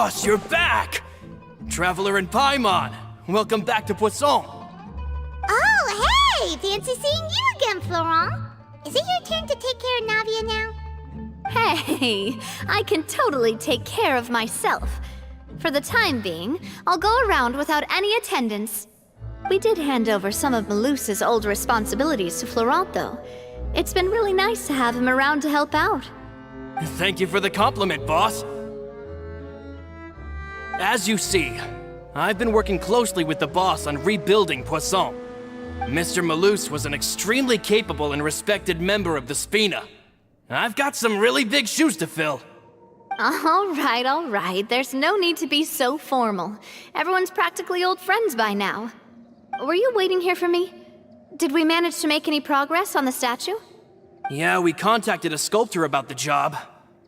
Boss, you're back! Traveler in Paimon, welcome back to Poisson. Oh, hey! Fancy seeing you again, Florent. Is it your turn to take care of Navia now? Hey, I can totally take care of myself. For the time being, I'll go around without any attendance. We did hand over some of Malus's old responsibilities to Florent, though. It's been really nice to have him around to help out. Thank you for the compliment, boss. As you see, I've been working closely with the boss on rebuilding Poisson. Mr. Malus was an extremely capable and respected member of the Spina. I've got some really big shoes to fill. All right. There's no need to be so formal. Everyone's practically old friends by now. Were you waiting here for me? Did we manage to make any progress on the statue? Yeah, we contacted a sculptor about the job,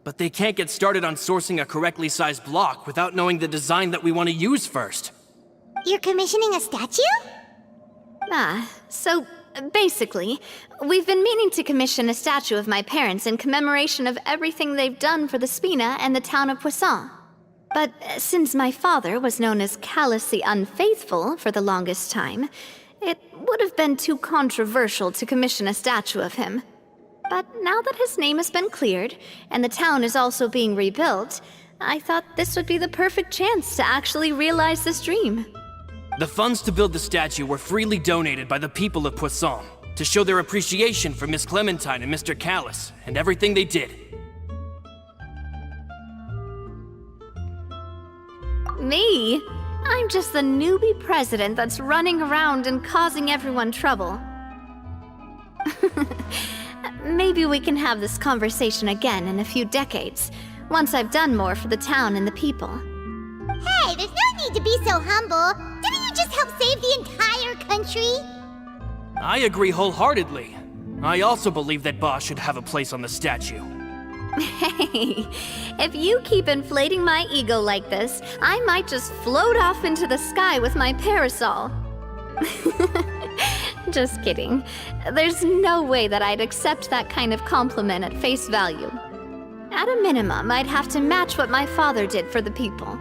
but they can't get started on sourcing a correctly sized block without knowing the design that we want to use first. You're commissioning a statue? So basically, we've been meaning to commission a statue of my parents in commemoration of everything they've done for the Spina and the town of Poisson. But since my father was known as Callus the Unfaithful for the longest time, it would have been too controversial to commission a statue of him. But now that his name has been cleared, and the town is also being rebuilt, I thought this would be the perfect chance to actually realize this dream. The funds to build the statue were freely donated by the people of Poisson to show their appreciation for Miss Clementine and Mr. Callus and everything they did. Me? I'm just the newbie president that's running around and causing everyone trouble. Maybe we can have this conversation again in a few decades, once I've done more for the town and the people. Hey, there's no need to be so humble. Didn't you just help save the entire country? I agree wholeheartedly. I also believe that Boss should have a place on the statue. Hey, if you keep inflating my ego like this, I might just float off into the sky with my parasol. Just kidding. There's no way that I'd accept that kind of compliment at face value. At a minimum, I'd have to match what my father did for the people.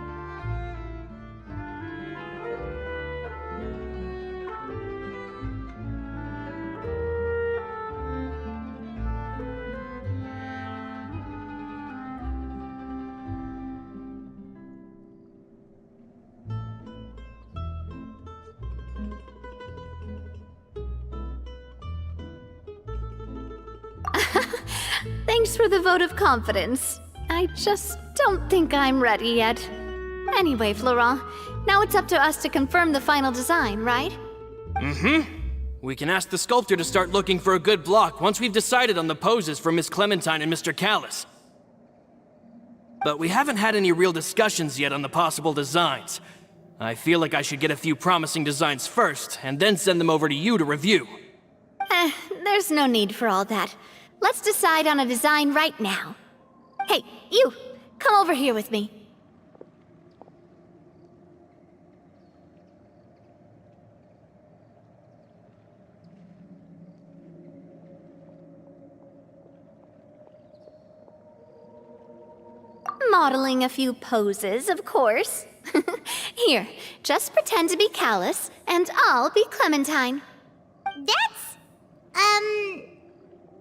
Thanks for the vote of confidence. I just don't think I'm ready yet. Anyway, Florent, now it's up to us to confirm the final design, right? We can ask the sculptor to start looking for a good block once we've decided on the poses for Miss Clementine and Mr. Callus. But we haven't had any real discussions yet on the possible designs. I feel like I should get a few promising designs first, and then send them over to you to review. There's no need for all that. Let's decide on a design right now. Hey, you! Come over here with me. Modeling a few poses, of course. Here, just pretend to be Callus, and I'll be Clementine.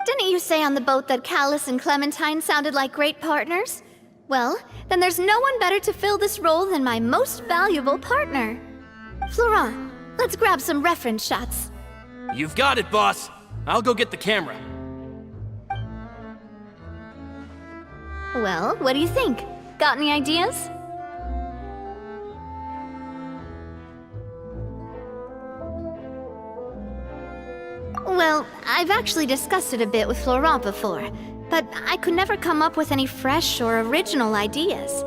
Didn't you say on the boat that Callus and Clementine sounded like great partners? Well, then there's no one better to fill this role than my most valuable partner. Florent, let's grab some reference shots. You've got it, boss. I'll go get the camera. Well, what do you think? Got any ideas? Well, I've actually discussed it a bit with Florent before, but I could never come up with any fresh or original ideas.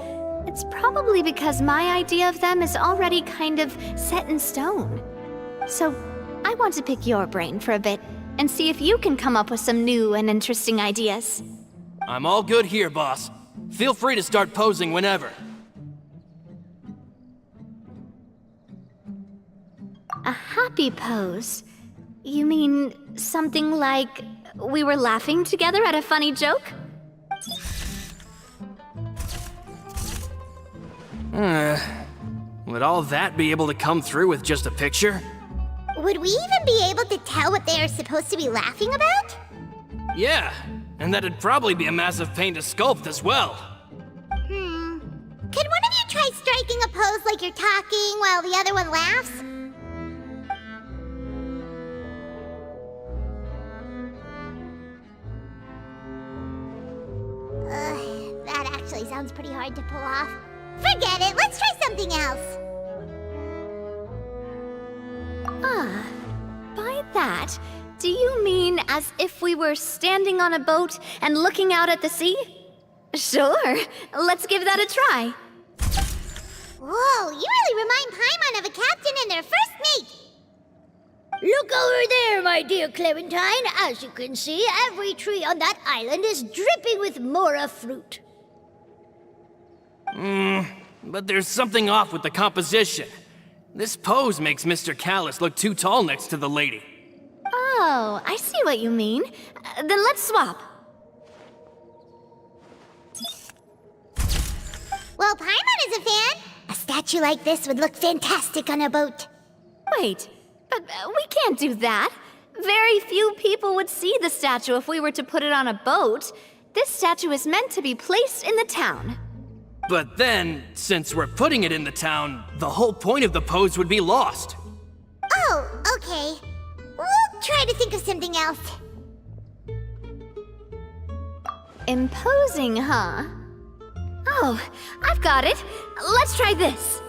It's probably because my idea of them is already kind of set in stone. So, I want to pick your brain for a bit and see if you can come up with some new and interesting ideas. I'm all good here, boss. Feel free to start posing whenever. A happy pose? You mean something like we were laughing together at a funny joke? Would all that be able to come through with just a picture? Would we even be able to tell what they are supposed to be laughing about? Yeah, and that'd probably be a massive pain to sculpt as well. Could one of you try striking a pose like you're talking while the other one laughs? That actually sounds pretty hard to pull off. Forget it, let's try something else. By that, do you mean as if we were standing on a boat and looking out at the sea? Sure, let's give that a try. Whoa, you really remind Paimon of a captain and their first mate. Look over there, my dear Clementine. As you can see, every tree on that island is dripping with mora fruit. But there's something off with the composition. This pose makes Mr. Callus look too tall next to the lady. Oh, I see what you mean. Then let's swap. Well, Paimon is a fan. A statue like this would look fantastic on a boat. Wait, but we can't do that. Very few people would see the statue if we were to put it on a boat. This statue is meant to be placed in the town. But then, since we're putting it in the town, the whole point of the pose would be lost. Oh, okay. We'll try to think of something else. Imposing, huh? Oh, I've got it. Let's try this.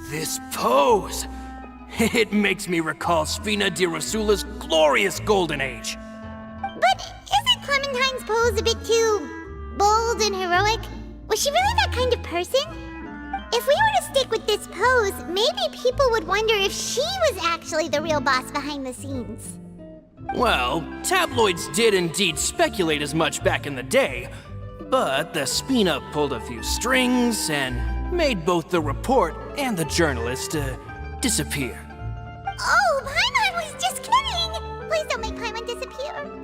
This pose! It makes me recall Spina di Rosula's glorious golden age. But isn't Clementine's pose a bit too bold and heroic? Was she really that kind of person? If we were to stick with this pose, maybe people would wonder if she was actually the real boss behind the scenes. Well, tabloids did indeed speculate as much back in the day, but the Spina pulled a few strings and made both the report and the journalist disappear. Oh, Paimon was just kidding! Please don't make Paimon disappear.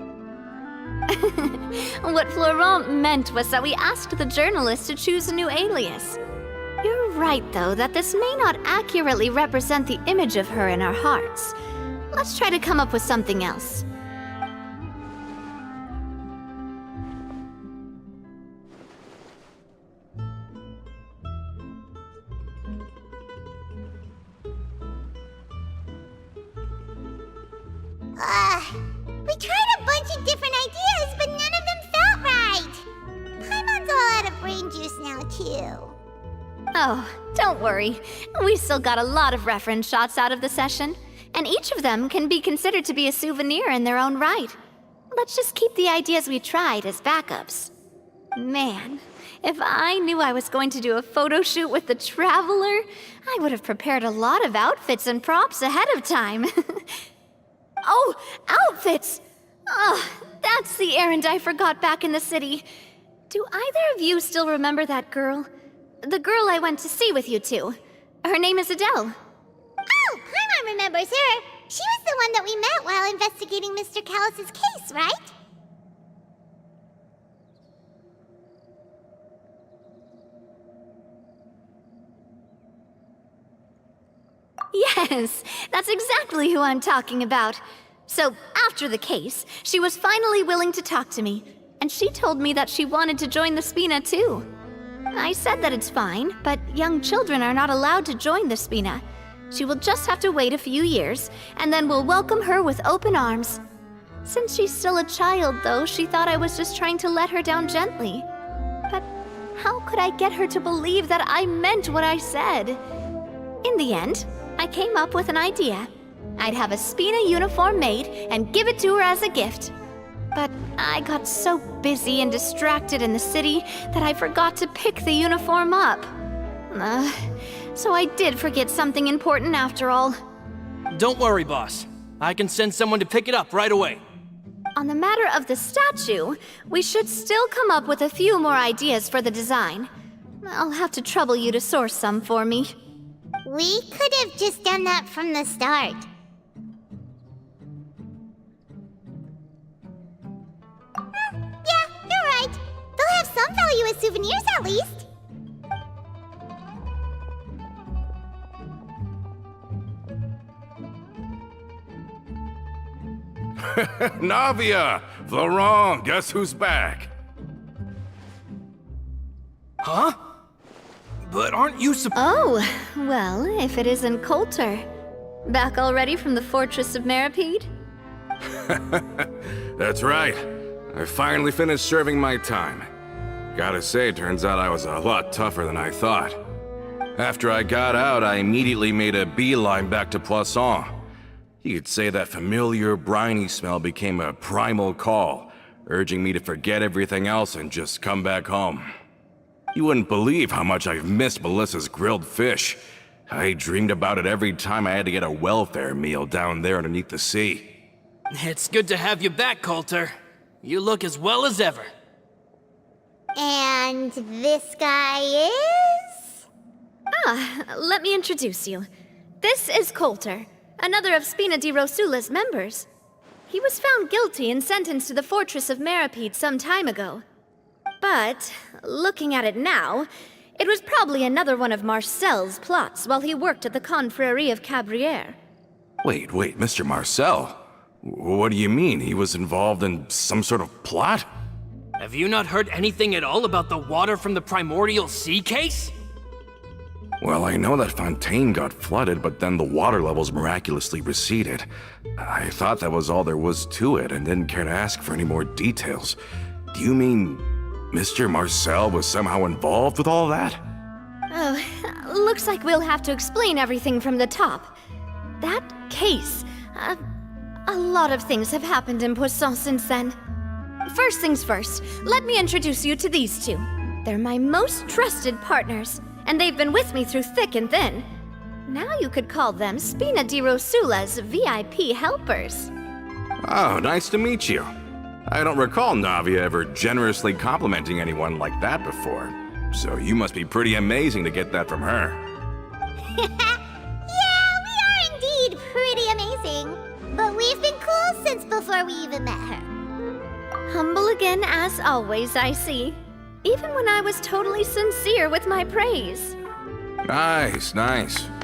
What Florent meant was that we asked the journalist to choose a new alias. You're right, though, that this may not accurately represent the image of her in our hearts. Let's try to come up with something else. We tried a bunch of different ideas, but none of them felt right. Paimon's all out of brain juice now, too. Oh, don't worry. We still got a lot of reference shots out of the session, and each of them can be considered to be a souvenir in their own right. Let's just keep the ideas we tried as backups. Man, if I knew I was going to do a photo shoot with the Traveler, I would have prepared a lot of outfits and props ahead of time. Oh, outfits! Oh, that's the errand I forgot back in the city. Do either of you still remember that girl? The girl I went to see with you two. Her name is Adele. Oh, Paimon remembers her. She was the one that we met while investigating Mr. Callus's case, right? Yes, that's exactly who I'm talking about. So, after the case, she was finally willing to talk to me, and she told me that she wanted to join the Spina too. I said that it's fine, but young children are not allowed to join the Spina. She will just have to wait a few years, and then we'll welcome her with open arms. Since she's still a child, though, she thought I was just trying to let her down gently. But how could I get her to believe that I meant what I said? In the end, I came up with an idea. I'd have a Spina uniform made and give it to her as a gift. But I got so busy and distracted in the city that I forgot to pick the uniform up. So I did forget something important after all. Don't worry, boss. I can send someone to pick it up right away. On the matter of the statue, we should still come up with a few more ideas for the design. I'll have to trouble you to source some for me. We could have just done that from the start. Yeah, you're right. They'll have some value as souvenirs at least. Navia! Florent, guess who's back? Huh? But aren't you Oh, well, if it isn't Coulter. Back already from the Fortress of Meripede? That's right. I finally finished serving my time. Gotta say, turns out I was a lot tougher than I thought. After I got out, I immediately made a beeline back to Poisson. You could say that familiar, briny smell became a primal call, urging me to forget everything else and just come back home. You wouldn't believe how much I've missed Melissa's grilled fish. I dreamed about it every time I had to get a welfare meal down there underneath the sea. It's good to have you back, Coulter. You look as well as ever. And this guy is? Let me introduce you. This is Coulter, another of Spina di Rosula's members. He was found guilty and sentenced to the Fortress of Meripede some time ago. But, looking at it now, it was probably another one of Marcel's plots while he worked at the Confrérie of Cabrières. Wait, Mr. Marcel? What do you mean? He was involved in some sort of plot? Have you not heard anything at all about the water from the primordial sea case? Well, I know that Fontaine got flooded, but then the water levels miraculously receded. I thought that was all there was to it and didn't care to ask for any more details. Do you mean Mr. Marcel was somehow involved with all that? Oh, looks like we'll have to explain everything from the top. That case, a lot of things have happened in Poisson since then. First things first, let me introduce you to these two. They're my most trusted partners, and they've been with me through thick and thin. Now you could call them Spina di Rosula's VIP helpers. Oh, nice to meet you. I don't recall Navia ever generously complimenting anyone like that before. So you must be pretty amazing to get that from her. Yeah, we are indeed pretty amazing. But we've been cool since before we even met her. Humble again as always, I see. Even when I was totally sincere with my praise. Nice.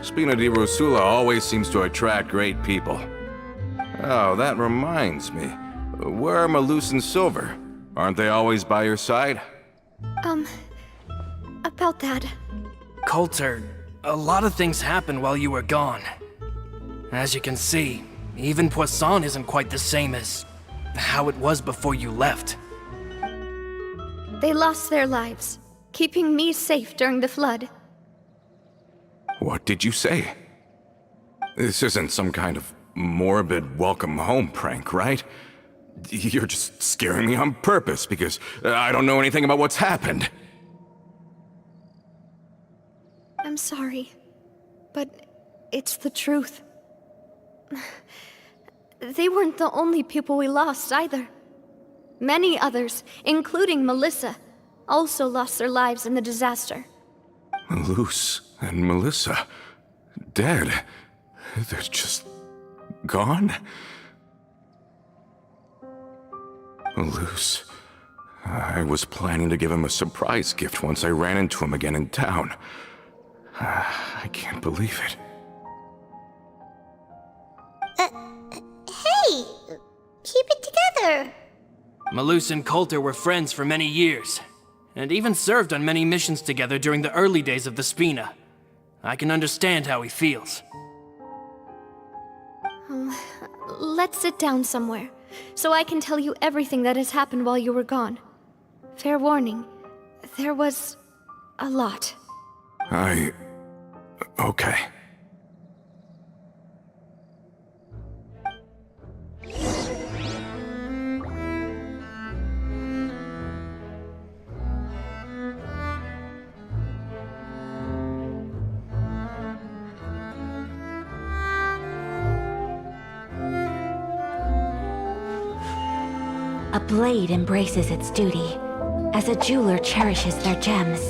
Spina di Rosula always seems to attract great people. Oh, that reminds me. Where are Malus and Silver? Aren't they always by your side? About that. Coulter, a lot of things happened while you were gone. As you can see, even Poisson isn't quite the same as how it was before you left. They lost their lives, keeping me safe during the flood. What did you say? This isn't some kind of morbid welcome home prank, right? You're just scaring me on purpose because I don't know anything about what's happened. I'm sorry, but it's the truth. They weren't the only people we lost either. Many others, including Melissa, also lost their lives in the disaster. Malus and Melissa, dead. They're just gone? Malus, I was planning to give him a surprise gift once I ran into him again in town. I can't believe it. Hey, keep it together. Malus and Coulter were friends for many years, and even served on many missions together during the early days of the Spina. I can understand how he feels. Let's sit down somewhere, so I can tell you everything that has happened while you were gone. Fair warning, there was a lot. Okay. A blade embraces its duty, as a jeweler cherishes their gems.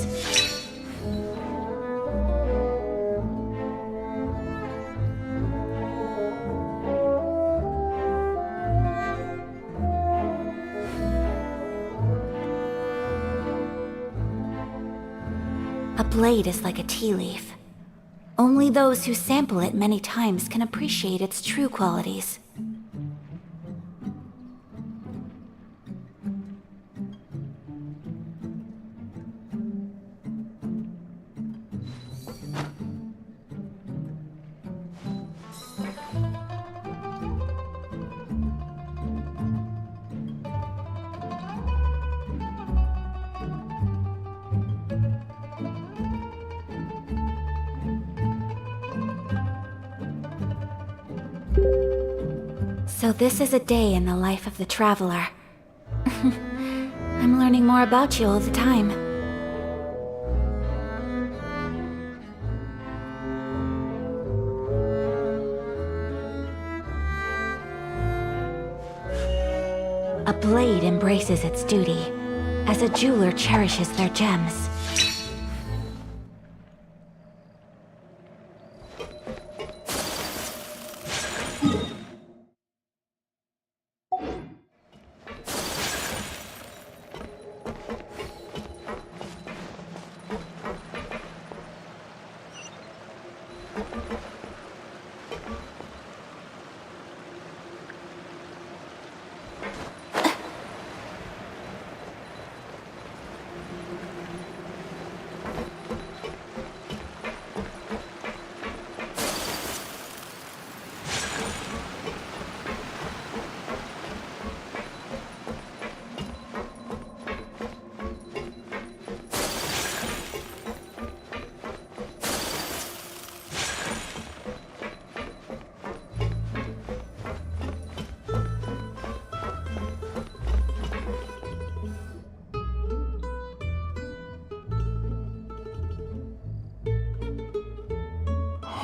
A blade is like a tea leaf. Only those who sample it many times can appreciate its true qualities. So this is a day in the life of the traveler. I'm learning more about you all the time. A blade embraces its duty, as a jeweler cherishes their gems.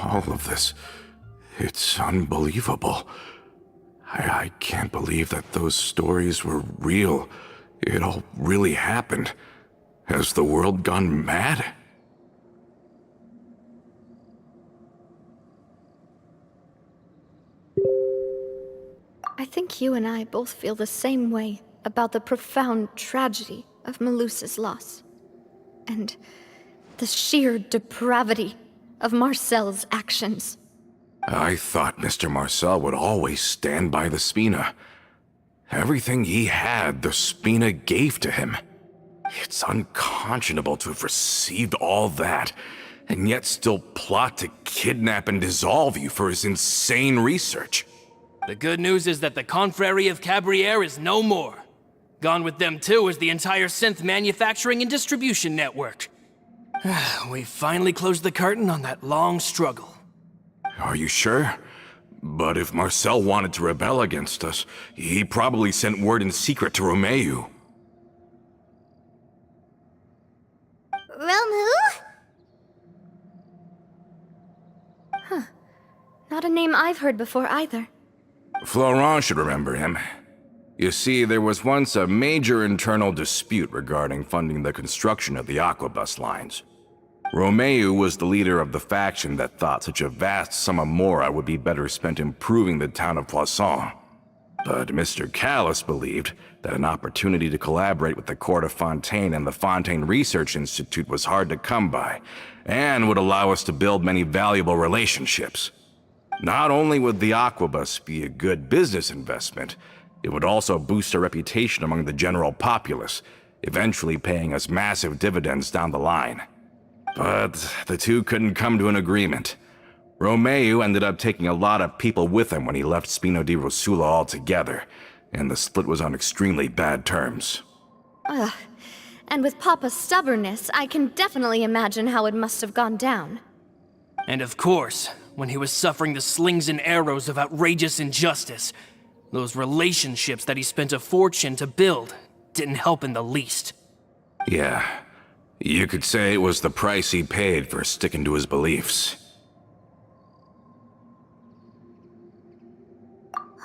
All of this, it's unbelievable. I can't believe that those stories were real. It all really happened. Has the world gone mad? I think you and I both feel the same way about the profound tragedy of Melusa's loss. And the sheer depravity of Marcel's actions. I thought Mr. Marcel would always stand by the Spina. Everything he had, the Spina gave to him. It's unconscionable to have received all that, and yet still plot to kidnap and dissolve you for his insane research. The good news is that the Confrérie of Cabriere is no more. Gone with them too is the entire synth manufacturing and distribution network. We finally closed the curtain on that long struggle. Are you sure? But if Marcel wanted to rebel against us, he probably sent word in secret to Romeu. Romu? Not a name I've heard before either. Florent should remember him. You see, there was once a major internal dispute regarding funding the construction of the Aquabus lines. Romeu was the leader of the faction that thought such a vast sum of mora would be better spent improving the town of Poisson. But Mr. Callis believed that an opportunity to collaborate with the court of Fontaine and the Fontaine Research Institute was hard to come by, and would allow us to build many valuable relationships. Not only would the Aquabus be a good business investment, it would also boost our reputation among the general populace, eventually paying us massive dividends down the line. But the two couldn't come to an agreement. Romeu ended up taking a lot of people with him when he left Spino di Rosula altogether, and the split was on extremely bad terms. Ugh. And with Papa's stubbornness, I can definitely imagine how it must have gone down. And of course, when he was suffering the slings and arrows of outrageous injustice, those relationships that he spent a fortune to build didn't help in the least. Yeah, you could say it was the price he paid for sticking to his beliefs.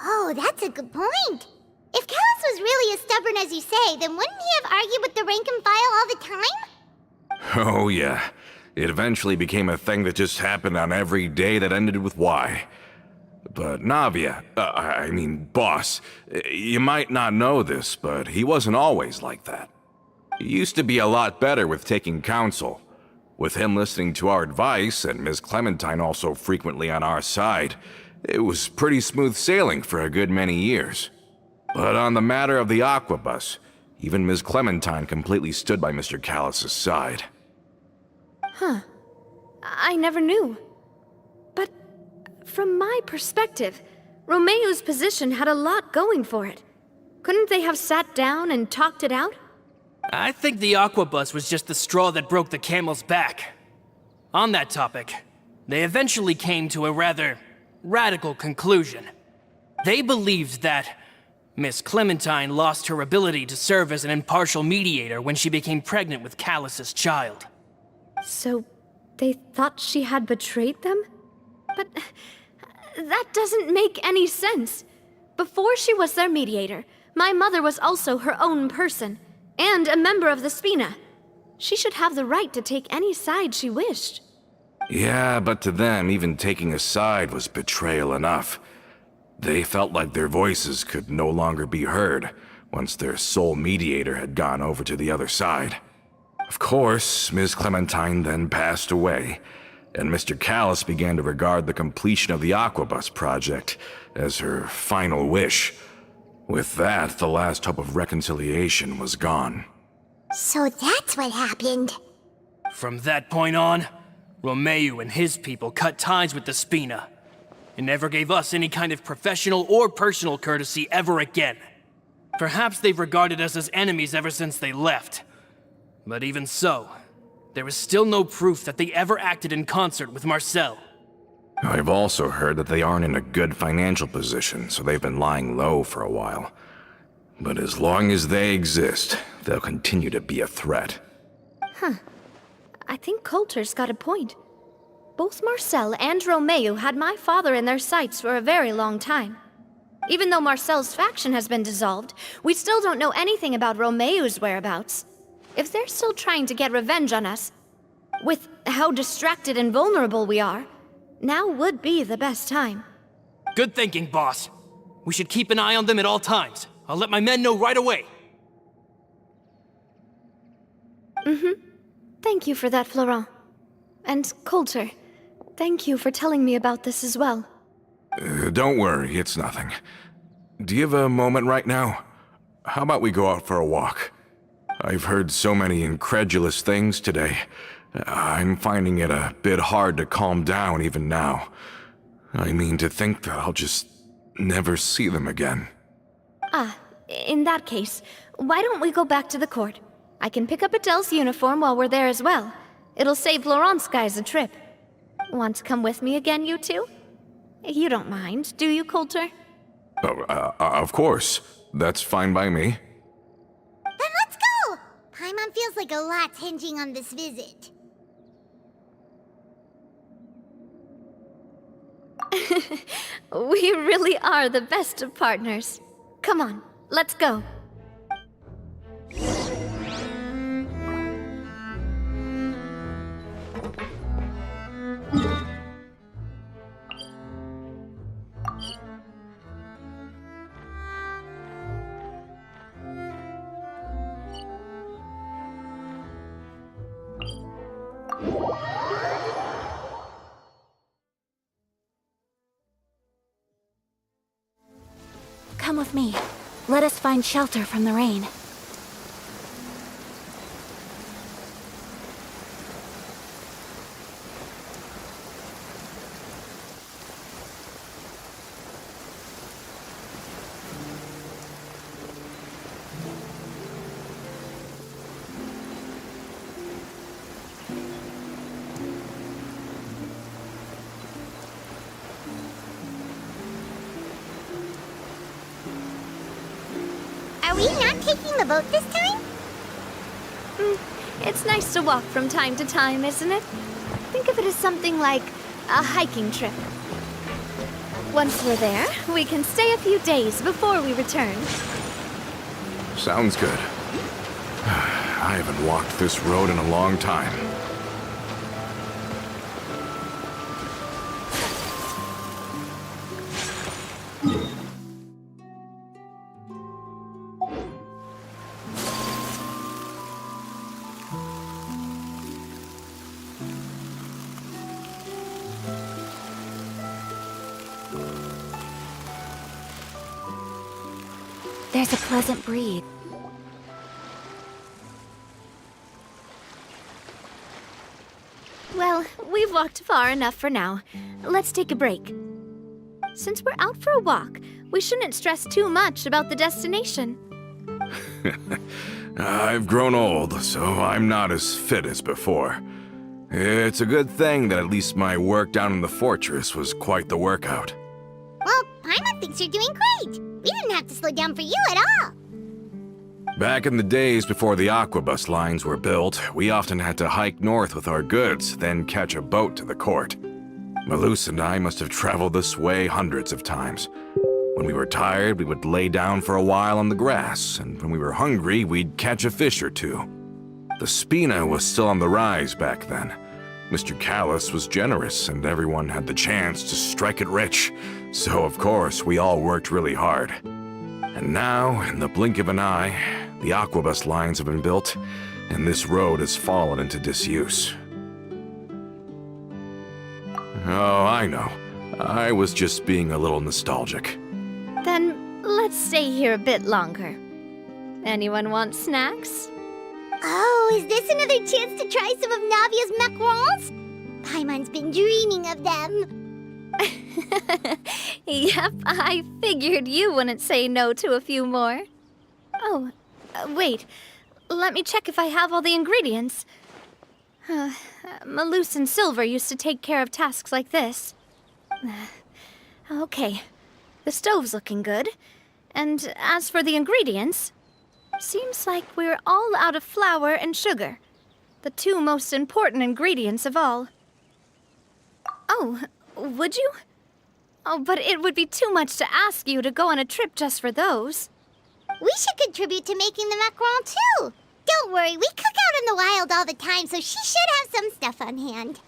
Oh, that's a good point. If Callis was really as stubborn as you say, then wouldn't he have argued with the rank and file all the time? Oh yeah, it eventually became a thing that just happened on every day that ended with Y. But Navia, boss, you might not know this, but he wasn't always like that. He used to be a lot better with taking counsel. With him listening to our advice, and Ms. Clementine also frequently on our side, it was pretty smooth sailing for a good many years. But on the matter of the Aquabus, even Ms. Clementine completely stood by Mr. Callis' side. I never knew. But from my perspective, Romeu's position had a lot going for it. Couldn't they have sat down and talked it out? I think the Aquabus was just the straw that broke the camel's back. On that topic, they eventually came to a rather radical conclusion. They believed that Miss Clementine lost her ability to serve as an impartial mediator when she became pregnant with Callus's child. So, they thought she had betrayed them? But that doesn't make any sense. Before she was their mediator, my mother was also her own person, and a member of the Spina. She should have the right to take any side she wished. Yeah, but to them, even taking a side was betrayal enough. They felt like their voices could no longer be heard once their sole mediator had gone over to the other side. Of course, Ms. Clementine then passed away, and Mr. Callus began to regard the completion of the Aquabus project as her final wish. With that, the last hope of reconciliation was gone. So that's what happened. From that point on, Romeu and his people cut ties with the Spina, and never gave us any kind of professional or personal courtesy ever again. Perhaps they've regarded us as enemies ever since they left. But even so, there is still no proof that they ever acted in concert with Marcel. I've also heard that they aren't in a good financial position, so they've been lying low for a while. But as long as they exist, they'll continue to be a threat. I think Coulter's got a point. Both Marcel and Romeu had my father in their sights for a very long time. Even though Marcel's faction has been dissolved, we still don't know anything about Romeu's whereabouts. If they're still trying to get revenge on us, with how distracted and vulnerable we are, now would be the best time. Good thinking, boss. We should keep an eye on them at all times. I'll let my men know right away. Thank you for that, Florent. And Coulter, thank you for telling me about this as well. Don't worry, it's nothing. Do you have a moment right now? How about we go out for a walk? I've heard so many incredulous things today. I'm finding it a bit hard to calm down even now. I mean, to think that I'll just never see them again. In that case, why don't we go back to the court? I can pick up Adele's uniform while we're there as well. It'll save Laurent's guys a trip. Want to come with me again, you two? You don't mind, do you, Coulter? Of course. That's fine by me. Then let's go! Paimon feels like a lot's hinging on this visit. We really are the best of partners. Come on, let's go. Come with me. Let us find shelter from the rain. Are we not taking the boat this time? It's nice to walk from time to time, isn't it? Think of it as something like a hiking trip. Once we're there, we can stay a few days before we return. Sounds good. I haven't walked this road in a long time. There's a pleasant breeze. Well, we've walked far enough for now. Let's take a break. Since we're out for a walk, we shouldn't stress too much about the destination. I've grown old, so I'm not as fit as before. It's a good thing that at least my work down in the fortress was quite the workout. Well, Paimon thinks you're doing great. We didn't have to slow down for you at all. Back in the days before the aquabus lines were built, we often had to hike north with our goods, then catch a boat to the court. Malus and I must have traveled this way hundreds of times. When we were tired, we would lay down for a while on the grass, and when we were hungry, we'd catch a fish or two. The Spina was still on the rise back then. Mr. Callis was generous, and everyone had the chance to strike it rich. So, of course, we all worked really hard. And now, in the blink of an eye, the aquabus lines have been built, and this road has fallen into disuse. Oh, I know. I was just being a little nostalgic. Then let's stay here a bit longer. Anyone want snacks? Oh, is this another chance to try some of Navia's macarons? Paimon's been dreaming of them. Yep, I figured you wouldn't say no to a few more. Oh, wait. Let me check if I have all the ingredients. Malus and Silver used to take care of tasks like this. Okay, the stove's looking good. And as for the ingredients, seems like we're all out of flour and sugar, the two most important ingredients of all. Oh, would you? Oh, but it would be too much to ask you to go on a trip just for those. We should contribute to making the macaron too. Don't worry, we cook out in the wild all the time, so she should have some stuff on hand.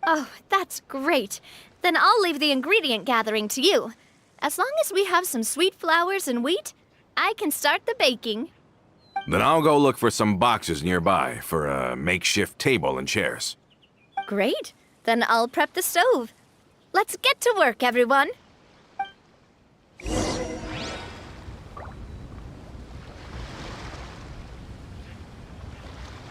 Oh, that's great. Then I'll leave the ingredient gathering to you. As long as we have some sweet flowers and wheat, I can start the baking. Then I'll go look for some boxes nearby for a makeshift table and chairs. Great. Then I'll prep the stove. Let's get to work, everyone.